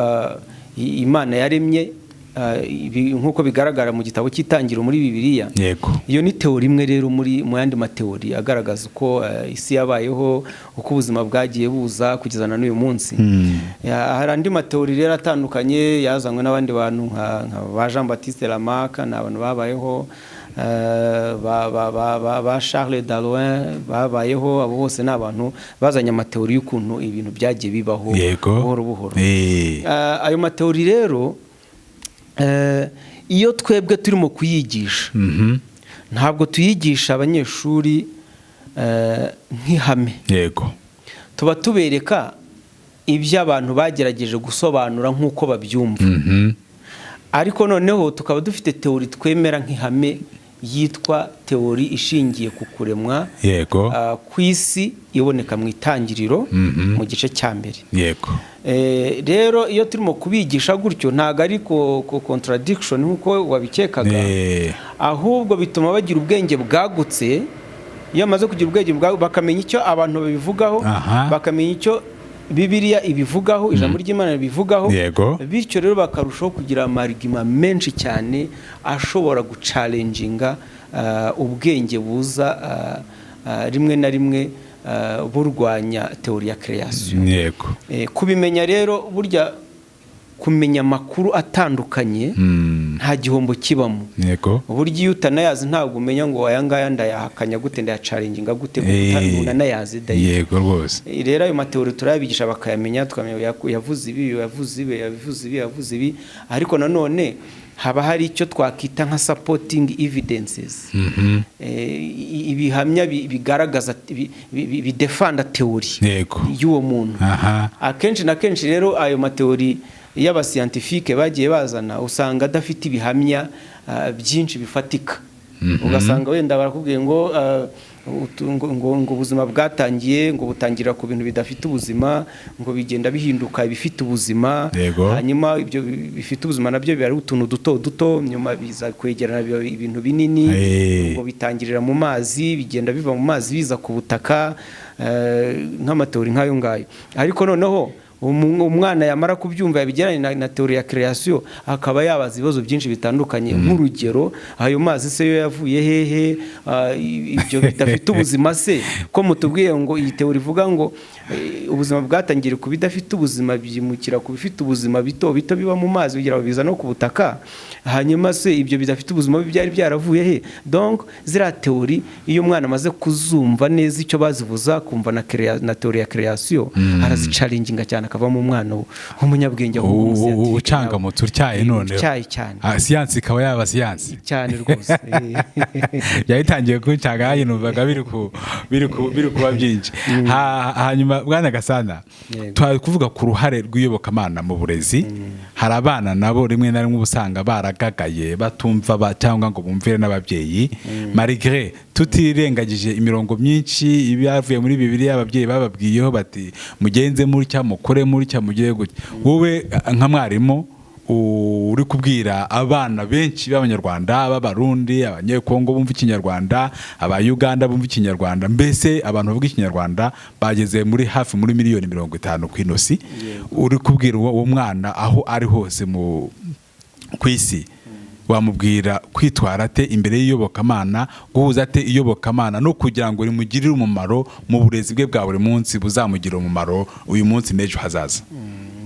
Imana yaremye, nk'uko bigaragara mu gitabo cy'Itangiriro muri Bibiliya. Yego. Iyo ni teori imwe rero mu yandi mateori agaragaza uko isi yabayeho, uko ubuzima bwagiye buza kugeza na n'uyu munsi. Hari andi mateori rero atandukanye yazanywe n'abandi bantu nka ba Jean Baptiste Lamarck, n'abantu babayeho, ba Charles Darwin babayeho. Abo bose n'abantu bazanye amateori y'ukuntu ibintu byagiye bibaho buhoro buhoro. Ayo mateori rero iyo twebwe turimo kuyigisha, ntabwo tuyigisha abanyeshuri nk'ihame. Yego. Tuba tubereka ibyo abantu bagerageje gusobanura nk'uko babyumva. Ariko noneho tukaba dufite teori twemera nk'ihame yitwa teori ishingiye ku kuremwa ku isi iboneka mu Itangiriro mu gice cya mbere. Yego. Rero iyo turimo kubigisha gutyo ntago ari contradiction nk'uko wabikekaga, ahubwo bituma bagira ubwenge bwagutse. Iyo amaze kugira ubwenge bakamenya icyo abantu babivugaho, bakamenya icyo Bibiliya ibivugaho, ijambo ry'Imana bivugaho. Bityo rero bakarushaho kugira amarigima menshi cyane ashobora guchallenginga ubwenge buza rimwe na rimwe burwanya teori ya création. Kubimenya rero, burya kumenya amakuru atandukanye nta gihombo kibamo. Burya iyo utanayazi ntabwo umenya ngo aya ngaya ndayahakanya gute, ndayacaringinga gute, utanayazi dayi. Yego rwose. Rero ayo mateori turabigisha bakayamenya, tukamenya yavuze ibi. Ariko nanone haba hari icyo twakita nka supporting evidences, ibihamya bigaragaza, bidefanda teori y'uwo muntu. Akenshi na kenshi rero ayo mateori y'abascientifique bagiye bazana usanga adafite ibihamya byinshi bifatika. Ugasanga wenda barakubwiye ngo ubuzima bwatangiye, ngo butangira ku bintu bidafite ubuzima, ngo bigenda bihinduka bifite ubuzima, hanyuma ibyo bifite ubuzima nabyo biba ari utuntu duto, nyuma biza kwegerana ibintu binini, ngo bitangirira mu mazi, bigenda biva mu mazi biza ku butaka, nk'amateori nk'ayo ngayo. Ariko noneho umwana yamara kubyumva yabigeranye na teori ya création akaba yabaza ibibazo byinshi bitandukanye, nk'urugero ayo mazi se yo yavuye hehe, ibyo bidafite ubuzima se ko mutubwiye ngo iyi teori ivuga ngo ubuzima bwatangiye ku bidafite ubuzima byimukira ku bifite ubuzima bito bito biba mu mazi bigira biza no ku butaka, hanyuma se ibyo bidafite ubuzima byari byaravuye he? Donc zira teori iyo umwana amaze kuzumva neza icyo bazivuza kumva na teori ya création arazicalinginga cyane akavamo umwana w'umunyabwenge ucanga mu turyaye none cyane siyansi ikaba yaba siyansi cyane rwose yayitangiye kuncanga yinumvaga biri kuba byinshi. Hanyuma Bwana Gasana twari kuvuga ku ruhare rw'iyobokamana mu burezi. Hari abana nabo rimwe na rimwe ubusanga baragagaye batumva cyangwa ngo bumvire n'ababyeyi, malgré tutirengagije imirongo myinshi ibyavuye muri Bibiliya ababyeyi bababwiyeho bati mugenze muri cya mukore muri cya mugire gutya. Wowe nka mwarimu uri kubwira abana benshi b'Abanyarwanda, b'Abarundi, Abanyekongo bumva Ikinyarwanda, Aba-Uganda bumva Ikinyarwanda, mbese abantu bavuga Ikinyarwanda bageze muri hafi muri miliyoni 50 ku inosi, uri kubwira uwo mwana aho ari hose ku isi, wamubwira kwitwara ate imbere y'iyobokamana, guhuza ate iyobokamana no kugira ngo rimugirire umumaro mu burezi bwe bwa buri munsi buzamugira umumaro uyu munsi n'ejo hazaza?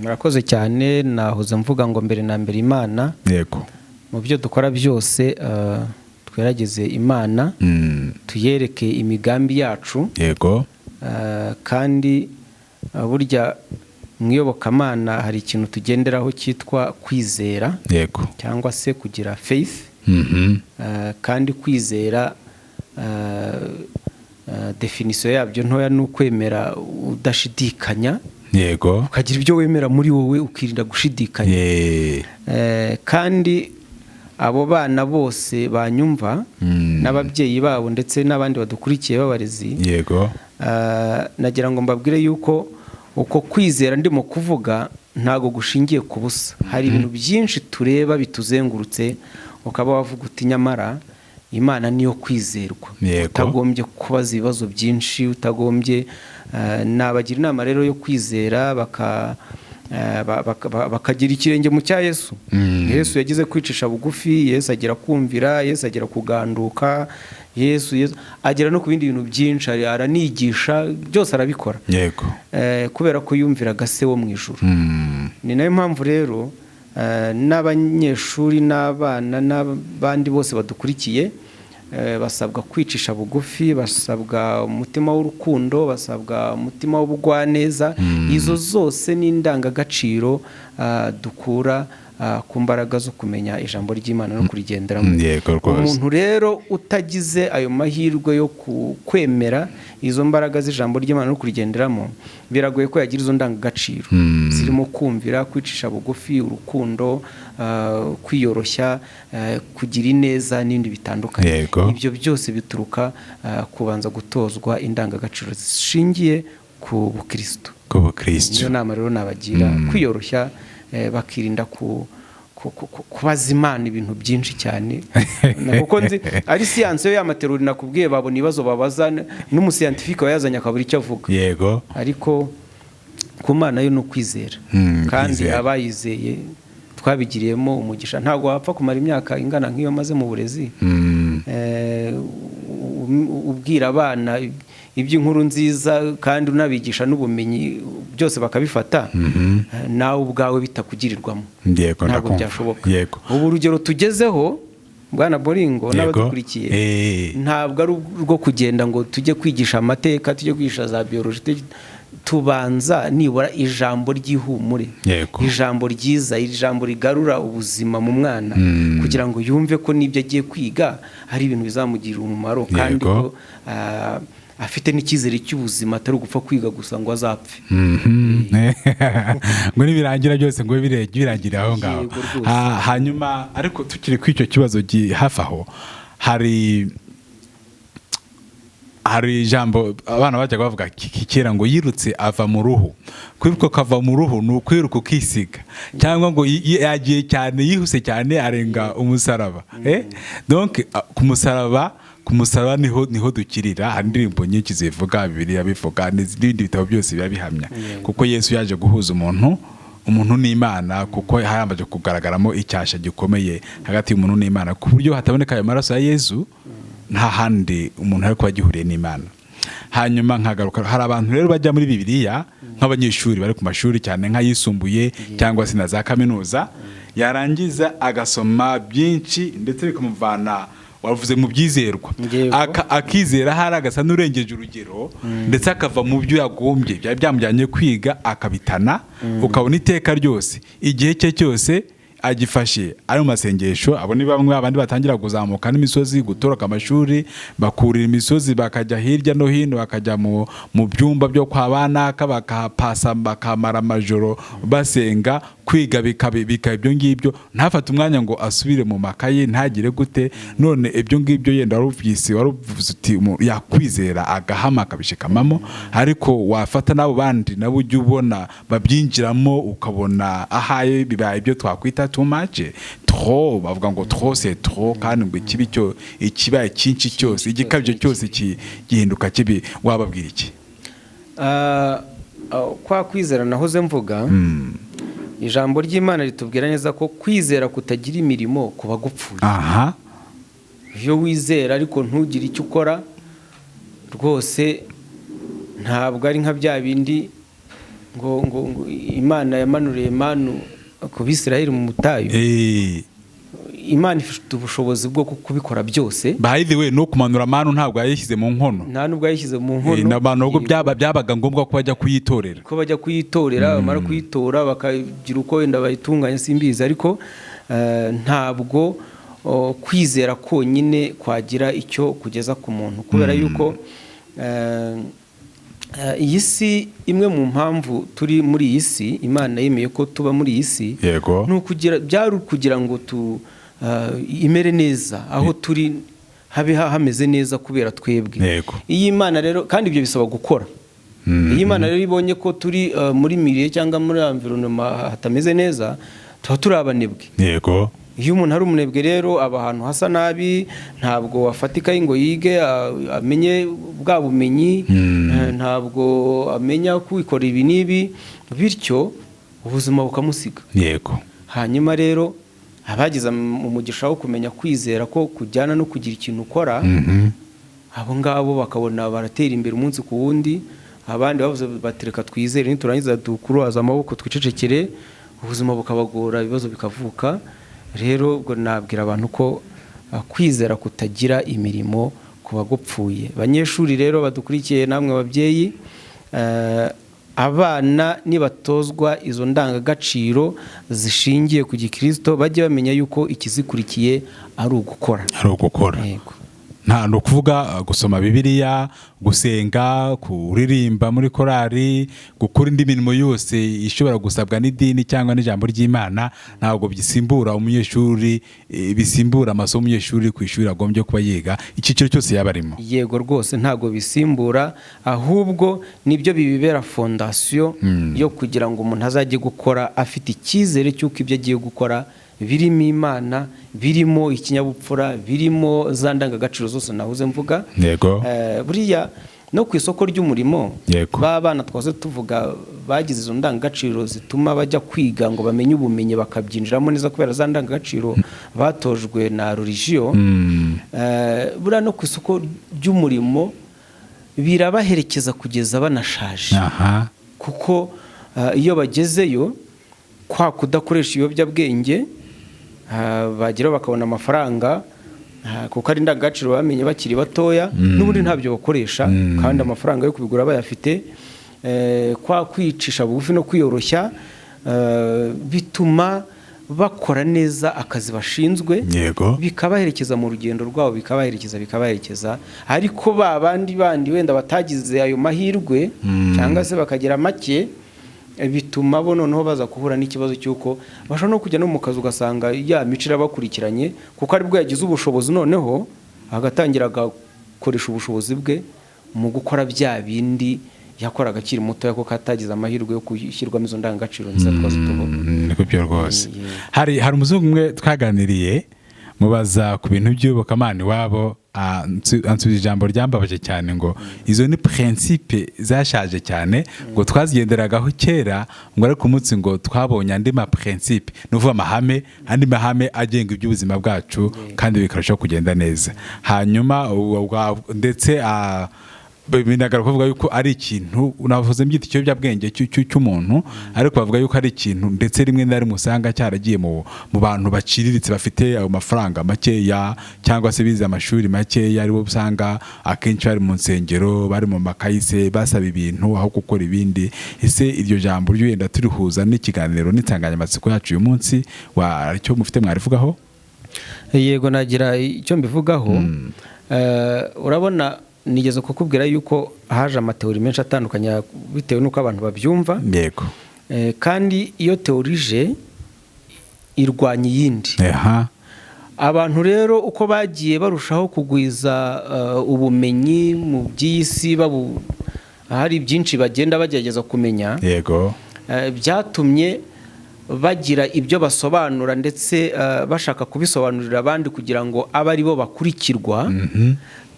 Murakoze cyane. Nahoze mvuga ngo mbere na mbere Imana, yego, mu byo dukora byose twerageze Imana, tuyereke imigambi yacu, yego, kandi burya mu iyobokamana hari ikintu tugenderaho cyitwa kwizera, yego, cyangwa se kugira faith. Kandi kwizera definition yabyo ntoya ni ukwemera udashidikanya, yego, ukagira ibyo wemera muri wowe ukirinda gushidikanya. Kandi abo bana bose banyumva n'ababyeyi babo ndetse n'abandi badukurikiye b'abarezi, yego, nagira ngo mbabwire yuko uko kwizera ndimo kuvuga ntago gushingiye ku busa. Hari ibintu byinshi tureba bituzengurutse ukaba wavuga uti nyamara Imana niyo kwizerwa, utagombye kubaza ibibazo byinshi, utagombye. Nabagira inama rero yo kwizera bakagira ikirenge mu cya Yesu. Yesu yagize kwicisha bugufi, Yesu agira kumvira, Yesu agira kuganduka, Yesu agera no ku bindi bintu byinshi, aranigisha, byose arabikora, yego, kubera ko yumviraga se wo mu ijuru. Ni nayo mpamvu rero n'abanyeshuri n'abana n'abandi bose badukurikiye basabwa kwicisha bugufi, basabwa umutima w'urukundo, basabwa umutima w'ubugwaneza. Izo zose ni indangagaciro dukura ku mbaraga zo kumenya ijambo ry'Imana no kurigenderamo. Umuntu rero utagize ayo mahirwe yo kwemera izo mbaraga z'ijambo ry'Imana no kurigenderamo, biragoye ko yagira izo ndangagaciro zirimo kumvira, kwicisha bugufi, urukundo, kwiyoroshya, kugira ineza n'ibindi bitandukanye. Ibyo byose bituruka kubanza gutozwa indangagaciro zishingiye ku Bukristo. Niyo nama rero nabagira, kwiyoroshya, bakirinda kubaza Imana ibintu byinshi cyane. Kuko nzi ari siyanse yo y'amaterori nakubwiye, babona ibibazo babaza n'umusiyantifike wayazanye akabura icyo avuga. Yego. Ariko ku Mana yo no kwizera, kandi abayizeye twabigiriyemo umugisha. Ntabwo wapfa kumara imyaka ingana nk'iyo maze mu burezi ubwira abana iby'inkuru nziza kandi unabigisha n'ubumenyi byose bakabifata, nawe ubwawe bitakugirirwamo. Ntabwo byashoboka. Ubu urugero tugezeho Bwana Bolingo n'abadukurikiye, ntabwo ari urwo kugenda ngo tujye kwigisha amateka, tujye kwigisha za biology. Tubanza nibura ijambo ry'ihumure, ijambo ryiza, ijambo rigarura ubuzima mu mwana, kugira ngo yumve ko nibyo agiye kwiga hari ibintu bizamugirira umumaro, kandi ko afite n'icyizere cy'ubuzima, atari ugupfa kwiga gusa ngo azapfe. Ngo nibirangira byose ngo birangire aho ngaho. Hanyuma ariko tukiri ku icyo kibazo hafi aho, hari ijambo abana bajyaga bavuga kera ngo yirutse ava mu ruhu. Kwiruka kava mu ruhu ni ukwiruka ukisiga, cyangwa ngo yagiye cyane, yihuse cyane arenga umusaraba. Donc ku musaraba ku musaraba niho dukirira. Hari indirimbo nyinshi zivuga, Bibiliya bivuga, n'ibindi bitabo byose biba bihamya kuko Yesu yaje guhuza umuntu n'Imana, kuko haramaje kugaragaramo icyasha gikomeye hagati y'umuntu n'Imana, ku buryo hataboneka ayo maraso ya Yesu nta handi umuntu ari kuba agihuriye n'Imana. Hanyuma nkagaruka, hari abantu rero bajya muri Bibiliya nk'abanyeshuri bari ku mashuri cyane nk'ayisumbuye cyangwa se na za kaminuza, yarangiza agasoma byinshi ndetse bikamuvana, wavuze mu byizerwa, akizera hari agasa n'urengeje urugero, ndetse akava mu byo yagombye byari byamujyanye kwiga akabitana, ukabona iteka ryose igihe cye cyose agifashe ari mu masengesho. Abo ni bamwe abandi batangira kuzamuka n'imisozi, gutoroka amashuri, bakurira imisozi bakajya hirya no hino, bakajya mu byumba byo kwa banaka, bakapasa bakamara amajoro basenga, kwiga bikaba ibyo ngibyo, ntafate umwanya ngo asubire mu makaye, ntagire gute. None ibyo ngibyo yenda waruvuze uti yakwizera agahama akabishikamamo, ariko wafata n'abo bandi nabo ujye ubona babyinjiramo, ukabona ahaye bibaye ibyo twakwita too much, trop, bavuga ngo trop c'est trop, kandi ngo ikibaye cyinshi cyose, igikabyo cyose gihinduka kibi. Wababwira iki? Kwa kwizera nahoze mvuga, ijambo ry'Imana ritubwira neza ko kwizera kutagira imirimo kuba gupfuye. Iyo wizera ariko ntugire icyo ukora, rwose ntabwo ari nka bya bindi ngo Imana yamanuriye manu ku Bisirayeli mu butayu. Imana ifite ubushobozi bwo kubikora byose. By the way, no kumanura manu ntabwo yayishyize mu nkono. Nta nubwo yayishyize mu nkono. N'abantu ubwo byabaga ngombwa ko bajya kuyitorera. Ko bajya kuyitorera, bamara kuyitora bakagira uko wenda bayitunganya, simbizi, ariko ntabwo kwizera konyine kwagira icyo kugeza ku muntu, kubera yuko iyi si, imwe mu mpamvu turi muri iyi si, Imana yemeye ko tuba muri iyi si, byari kugira ngo imere neza, aho turi habe hameze neza kubera twebwe. Iyi Imana rero, kandi ibyo bisaba gukora. Iyi Imana rero ibonye ko turi muri milieu cyangwa muri environnement hatameze neza, tuba turi abanebwe. Iyo umuntu ari umunebwe rero aba ahantu hasa nabi, ntabwo wafatika ngo yige amenye bwa bumenyi, ntabwo amenya kwikora ibi n'ibi, bityo ubuzima bukamusiga. Hanyuma rero abagize umugisha wo kumenya kwizera ko kujyana no kugira ikintu ukora, abo ngabo bakabona baratera imbere umunsi ku wundi. Abandi bavuze batereka twizere, niturangiza dukuruza amaboko twicecekere, ubuzima bukabagora, ibibazo bikavuka. Rero ubwo nabwira abantu ko kwizera kutagira imirimo kuba gupfuye. Abanyeshuri rero badukurikiye, namwe ababyeyi, abana nibatozwa izo ndangagaciro zishingiye ku Gikristo, bajye bamenya yuko ikizikurikiye ari ugukora. Nta no kuvuga gusoma Bibiliya, gusenga, kuririmba muri korari, gukora indi mirimo yose ishobora gusabwa n'idini cyangwa n'ijambo ry'Imana, ntabwo bisimbura umunyeshuri, bisimbura amasomo umunyeshuri ku ishuri agombye kuba yiga icyiciro cyose yaba arimo. Yego rwose ntabwo bisimbura, ahubwo nibyo bibibera fondation yo kugira ngo umuntu azajye gukora afite icyizere cy'uko ibyo agiye gukora birimo Imana, birimo ikinyabupfura, birimo za ndangagaciro zose nahuze mvuga. Buriya no ku isoko ry'umurimo, bana twaze tuvuga bagize izo ndangagaciro zituma bajya kwiga ngo bamenye ubumenyi bakabyinjiramo neza, kubera za ndangagaciro batojwe na religion. Buriya no ku isoko ry'umurimo birabaherekeza kugeza banashaje, kuko iyo bagezeyo kwa kudakoresha ibiyobyabwenge, bagira bakabona amafaranga, kuko ari indangagaciro bamenye bakiri batoya, n'ubundi ntabyo bakoresha, kandi amafaranga yo kubigura bayafite. Kwa kwicisha bugufi no kwiyoroshya bituma bakora neza akazi bashinzwe, bikabaherekeza mu rugendo rwabo, bikabaherekeza. Ariko bandi wenda batagize ayo mahirwe cyangwa se bakagira make, bituma bo noneho baza kuhura n'ikibazo cy'uko bashobora no kujya no mu kazi ugasanga ya micira bakurikiranye, kuko aribwo yagize ubushobozi, noneho agatangira agakoresha ubushobozi bwe mu gukora bya bindi yakoraga akiri muto, kuko atagize amahirwe yo gushyirwamo izo ndangagaciro nziza twose tuvuga. Niko byo rwose. Hari umuzungu umwe twaganiriye, mubaza ku bintu by'ubukamana iwabo, ansubije ijambo ryambabaje cyane ngo izo ni principe zashaje cyane ngo twazigenderagaho kera ngo ariko umunsi ngo twabonye andi ma principe nuvuga andi mahame agenga iby'ubuzima bwacu kandi bikarushaho kugenda neza. Hanyuma ndetse binagaruka kuvuga yuko ari ikintu unavuze mbyita ikiyobyabwenge cy'umuntu, ariko bavuga yuko ari ikintu ndetse rimwe na rimwe usanga cyaragiye mu bantu baciriritse bafite ayo mafaranga makeya cyangwa se bize amashuri makeya, aribo usanga akenshi bari mu nsengero, bari mu makayise basaba ibintu aho gukora ibindi. Ese iryo jambo ry'uyenda turihuza n'ikiganiro n'insanganyamatsiko yacu uyu munsi icyo mufite mwarivugaho? Yego, nagira icyo mbivugaho. Urabona, nigeze kukubwira yuko haje amateori menshi atandukanye bitewe n'uko abantu babyumva. Yego. Kandi iyo teorije irwanya iyindi. Abantu rero uko bagiye barushaho kugwiza ubumenyi mu by'isi, hari byinshi bagenda bagerageza kumenya. Yego. Byatumye bagira ibyo basobanura ndetse bashaka kubisobanurira abandi kugira ngo abe ari bo bakurikirwa.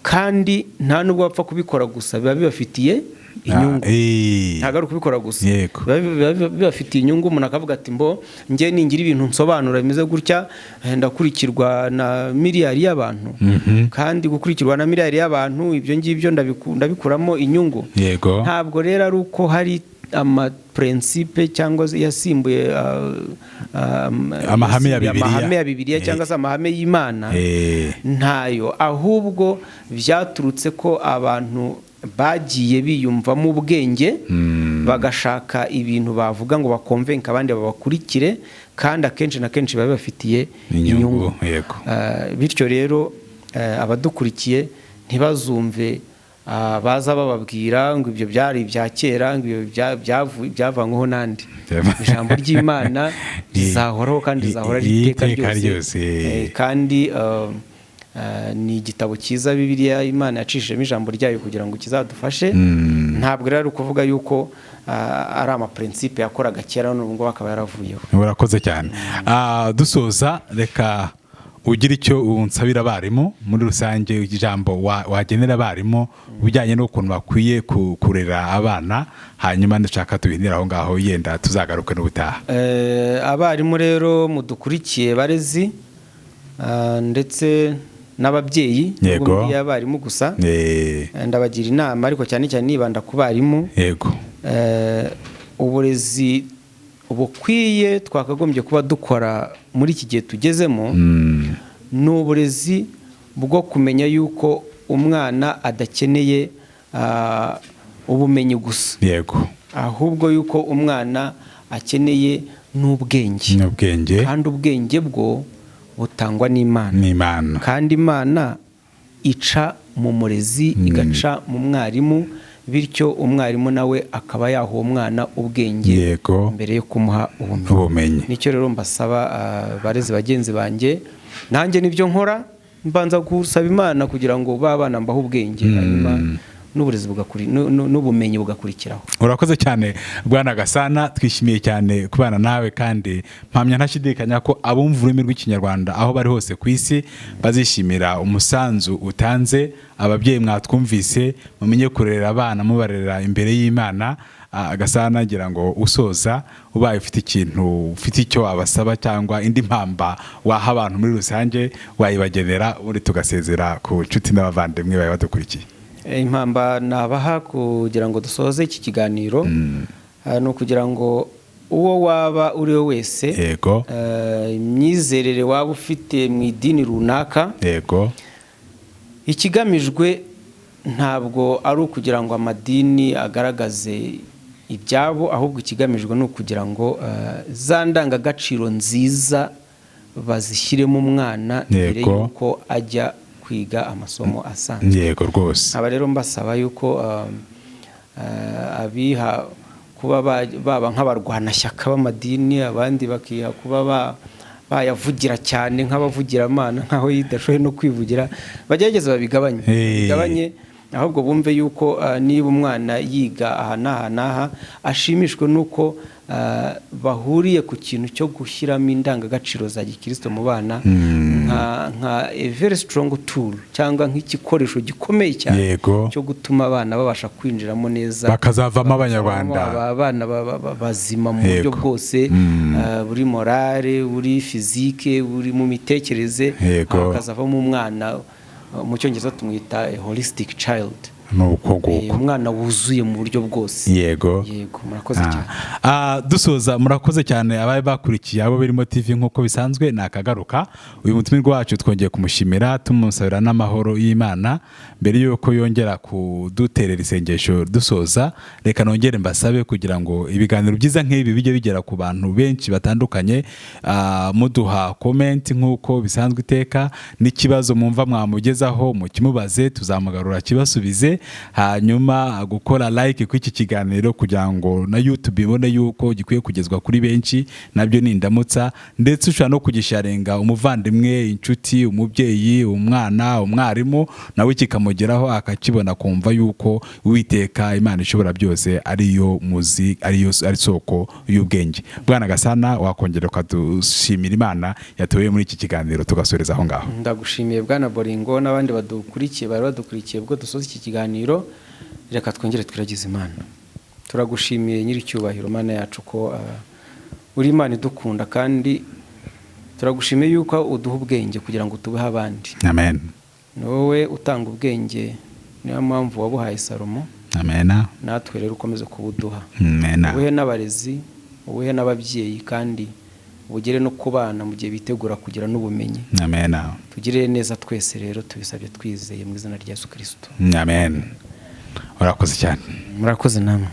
Kandi nta nubwo bapfa kubikora gusa, biba bibafitiye inyungu. Ntabwo ari ukubikora gusa, biba bibafitiye inyungu. Umuntu akavuga ati njye ningira ibintu nsobanura bimeze gutya ndakurikirwa na miliyari y'abantu. Kandi gukurikirwa na miliyari y'abantu ibyo ngibyo ndabikuramo inyungu. Ntabwo rero ari uko hari amaprincipe cyangwa yasimbuye amahame ya Bibiliya cyangwa se amahame y'Imana. Ntayo, ahubwo byaturutse ko abantu bagiye biyumvamo ubwenge, bagashaka ibintu bavuga ngo bakonvenke abandi babakurikire, kandi akenshi na kenshi baba bafitiye inyungu. Bityo rero abadukurikiye ntibazumve baza bababwira ngo ibyo byari ibya kera, ngo ibyo byavanyweho n'andi. Ijambo ry'Imana rizahoraho kandi rizahora iteka ryose. Kandi ni igitabo cyiza Bibiliya Imana yacishijemo ijambo ryayo kugira ngo kizadufashe. Ntabwo rero ari ukuvuga yuko ari amaprincipe yakoraga kera n'ubwo akaba yaravuyeho. Urakoze cyane. Dusoza, reka ugira icyo unsabira abarimu muri rusange, ijambo wagenera abarimu ubujyanye n'ukuntu bakwiye kurera abana, hanyuma ndashaka tubinira aho ngaho yenda tuzagaruke n'ubutaha. Abarimu rero mudukurikiye, barezi ndetse n'ababyeyi, nubwo abarimu gusa, ndabagira inama ariko cyane cyane nibanda ku barimu. Yego. Uburezi ubukwiye twakagombye kuba dukora muri iki gihe tugezemo ni uburezi bwo kumenya yuko umwana adakeneye ubumenyi gusa. Yego. Ahubwo yuko umwana akeneye n'ubwenge. Kandi ubwenge bwo butangwa n'Imana. Kandi Imana ica mu murezi igaca mu mwarimu, bityo umwarimu nawe akaba yaha uwo mwana ubwenge mbere yo kumuha ubumenyi. Nicyo rero mbasaba barezi bagenzi banjye, nanjye nibyo nkora, mbanza gusaba Imana kugira ngo babana mbaho ubwenge, hanyuma n'uburezi n'ubumenyi bugakurikiraho. Urakoze cyane Bwana Gasana, twishimiye cyane kubana nawe, kandi mpamya ntashidikanya ko abumva ururimi rw'Ikinyarwanda aho bari hose ku isi bazishimira umusanzu utanze. Ababyeyi mwatwumvise, mumenye kurera abana mubarera imbere y'Imana. Gasana, ngira ngo usoza ubaye ufite icyo abasaba cyangwa indi mpamba waha abantu muri rusange wayibagenera, ubundi tugasezera ku nshuti n'abavandimwe bawe badukurikiye. Impamba nabaha kugira ngo dusoze iki kiganiro ni ukugira ngo uwo waba uri we wese, imyizerere waba ufite mu idini runaka, ikigamijwe ntabwo ari ukugira ngo amadini agaragaze ibyabo, ahubwo ikigamijwe ni ukugira ngo za ndangagaciro nziza bazishyiremo umwana mbere y'uko ajya kwiga amasomo asanzwe. Yego rwose. Aba rero mbasaba yuko abiha kuba baba nk'abarwanashyaka b'amadini, abandi bakiha kuba bayavugira cyane nk'abavugira Imana, nkaho yidashoboye no kwivugira, bagerageza babigabanye ahubwo bumve yuko niba umwana yiga aha n'aha n'aha ashimishwe nuko bahuriye ku kintu cyo gushyiramo indangagaciro za gikristo mu bana nka a very strong tool cyangwa nk'igikoresho gikomeye cyane cyo gutuma abana babasha kwinjiramo neza bakazavamo abanyarwanda, abana bazima mu buryo bwose, buri morale, buri physique, buri mu mitekerereze, bakazavamo umwana mu cyongereza tumwita holistic child, umwana wuzuye mu buryo bwose. Yego murakoze cyane. Dusoza, murakoze cyane abaye bakurikiye abo Birimo TV nk'uko bisanzwe nakagaruka. Uyu mutumirwa wacu twongeye kumushimira, tumusabira n'amahoro y'Imana. Mbere yuko yongera kuduterera isengesho dusoza, reka nongere mbasabe kugira ngo ibiganiro byiza nk'ibi bijye bigera ku bantu benshi batandukanye, muduha comment nk'uko bisanzwe iteka, n'ikibazo mwumva mwamugezaho mukimubaze, tuzamugarura kibasubize, hanyuma gukora like ku iki kiganiro kugira ngo na YouTube ibone yuko gikwiye kugezwa kuri benshi, nabyo ni indamutsa, ndetse ushobora no kugisharenga umuvandimwe, inshuti, umubyeyi, umwana, umwarimu, nawe kikamugeraho akakibona, kumva yuko Uwiteka Imana ishobora byose ariyo muzi, ari soko y'ubwenge. Bwana Gasana, wakongera ukadushimira Imana yatoye muri iki kiganiro tugasoreza aho ngaho. Ndagushimiye Bwana Bolingo n'abandi badukurikiye bari badukurikiye ubwo dusoza iki kiganiro. Reka twongere twiragize Imana. Turagushimiye nyiri cyubahiro Mana yacu ko uri Imana idukunda, kandi turagushimiye yuko uduha ubwenge kugira ngo tubuhe abandi. Amen. Wowe utanga ubwenge, niyo mpamvu wabuhaye Salomo. Amen. Natwe rero ukomeze kubuduha. Amen. Ubuhe n'abarezi, ubuhe n'ababyeyi, kandi ubugere no kubana mu gihe bitegura kugira n'ubumenyi. Amen. Tugire neza twese rero, tubisabye twizeye mu izina rya Yesu Kristo. Amen. Murakoze cyane. Murakoze namwe.